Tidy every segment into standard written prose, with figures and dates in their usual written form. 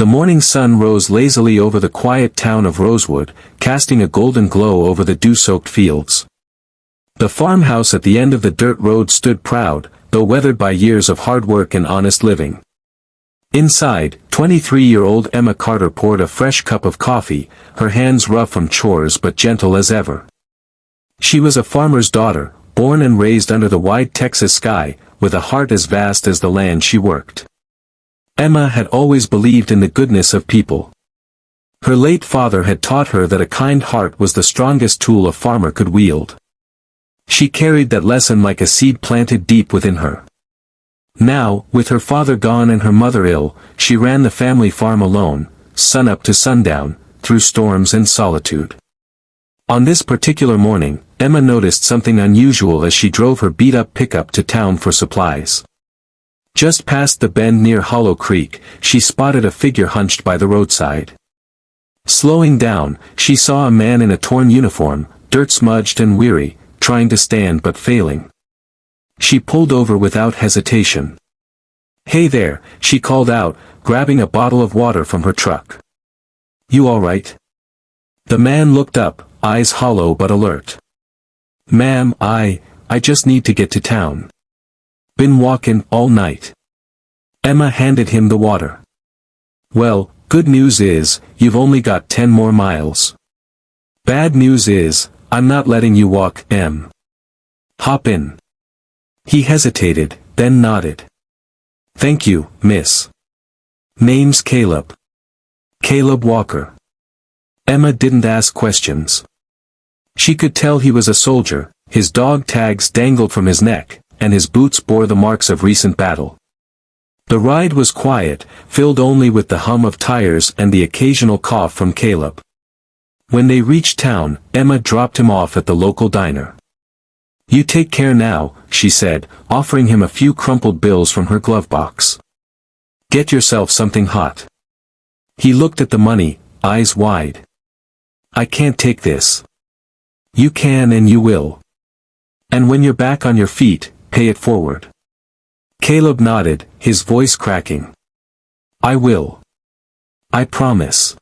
The morning sun rose lazily over the quiet town of Rosewood, casting a golden glow over the dew-soaked fields. The farmhouse at the end of the dirt road stood proud, though weathered by years of hard work and honest living. Inside, 23-year-old Emma Carter poured a fresh cup of coffee, her hands rough from chores but gentle as ever. She was a farmer's daughter, born and raised under the wide Texas sky, with a heart as vast as the land she worked. Emma had always believed in the goodness of people. Her late father had taught her that a kind heart was the strongest tool a farmer could wield. She carried that lesson like a seed planted deep within her. Now, with her father gone and her mother ill, she ran the family farm alone, sunup to sundown, through storms and solitude. On this particular morning, Emma noticed something unusual as she drove her beat-up pickup to town for supplies. Just past the bend near Hollow Creek, she spotted a figure hunched by the roadside. Slowing down, she saw a man in a torn uniform, dirt-smudged and weary, trying to stand but failing. She pulled over without hesitation. "Hey there," she called out, grabbing a bottle of water from her truck. "You all right?" The man looked up, eyes hollow but alert. "Ma'am, I just need to get to town. Been walking all night." Emma handed him the water. "Well, good news is, you've only got 10 more miles. Bad news is, I'm not letting you walk, Em. Hop in." He hesitated, then nodded. "Thank you, miss. Name's Caleb. Caleb Walker." Emma didn't ask questions. She could tell he was a soldier, his dog tags dangled from his neck, and his boots bore the marks of recent battle. The ride was quiet, filled only with the hum of tires and the occasional cough from Caleb. When they reached town, Emma dropped him off at the local diner. "You take care now," she said, offering him a few crumpled bills from her glove box. "Get yourself something hot." He looked at the money, eyes wide. "I can't take this." "You can and you will. And when you're back on your feet, pay it forward." Caleb nodded, his voice cracking. "I will. I promise."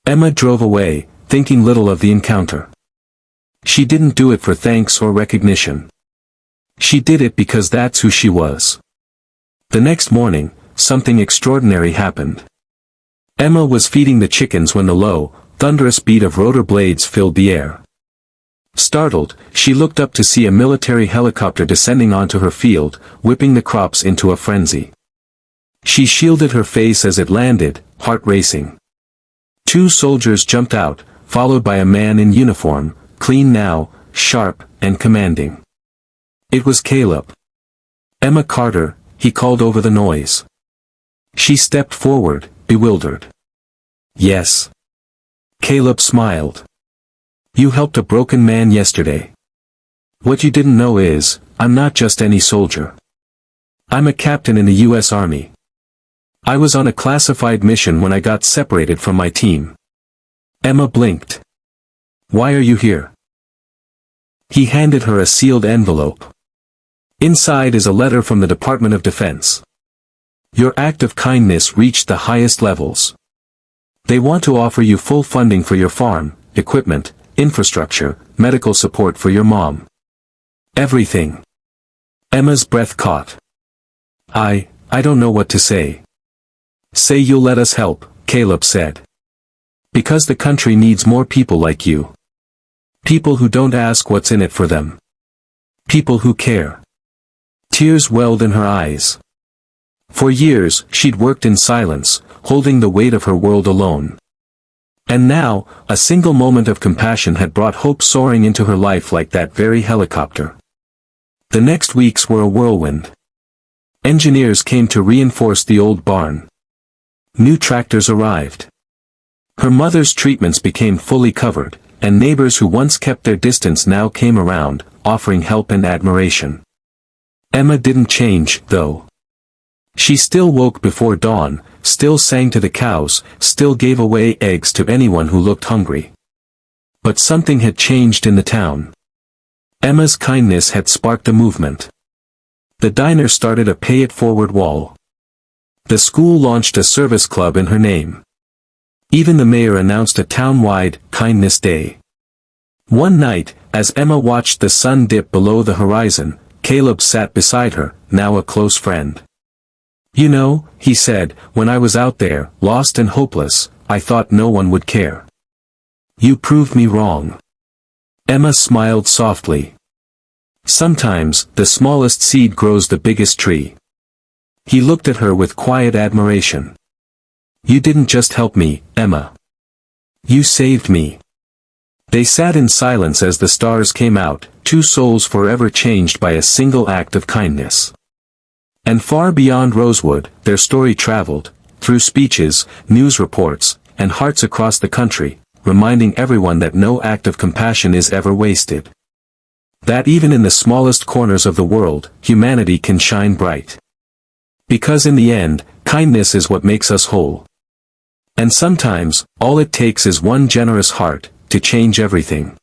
Emma drove away, thinking little of the encounter. She didn't do it for thanks or recognition. She did it because that's who she was. The next morning, something extraordinary happened. Emma was feeding the chickens when the low, thunderous beat of rotor blades filled the air. Startled, she looked up to see a military helicopter descending onto her field, whipping the crops into a frenzy. She shielded her face as it landed, heart racing. 2 soldiers jumped out, followed by a man in uniform, clean now, sharp, and commanding. It was Caleb. "Emma Carter," he called over the noise. She stepped forward, bewildered. "Yes." Caleb smiled. "You helped a broken man yesterday. What you didn't know is, I'm not just any soldier. I'm a captain in the U.S. Army. I was on a classified mission when I got separated from my team." Emma blinked. "Why are you here?" He handed her a sealed envelope. "Inside is a letter from the Department of Defense. Your act of kindness reached the highest levels. They want to offer you full funding for your farm, equipment, infrastructure, medical support for your mom. Everything." Emma's breath caught. I don't know what to say." "Say you'll let us help," Caleb said. "Because the country needs more people like you. People who don't ask what's in it for them. People who care." Tears welled in her eyes. For years, she'd worked in silence, holding the weight of her world alone. And now, a single moment of compassion had brought hope soaring into her life like that very helicopter. The next weeks were a whirlwind. Engineers came to reinforce the old barn. New tractors arrived. Her mother's treatments became fully covered, and neighbors who once kept their distance now came around, offering help and admiration. Emma didn't change, though. She still woke before dawn, still sang to the cows, still gave away eggs to anyone who looked hungry. But something had changed in the town. Emma's kindness had sparked a movement. The diner started a pay-it-forward wall. The school launched a service club in her name. Even the mayor announced a town-wide Kindness Day. One night, as Emma watched the sun dip below the horizon, Caleb sat beside her, now a close friend. "You know," he said, "when I was out there, lost and hopeless, I thought no one would care. You proved me wrong." Emma smiled softly. "Sometimes, the smallest seed grows the biggest tree." He looked at her with quiet admiration. "You didn't just help me, Emma. You saved me." They sat in silence as the stars came out, two souls forever changed by a single act of kindness. And far beyond Rosewood, their story traveled, through speeches, news reports, and hearts across the country, reminding everyone that no act of compassion is ever wasted. That even in the smallest corners of the world, humanity can shine bright. Because in the end, kindness is what makes us whole. And sometimes, all it takes is one generous heart, to change everything.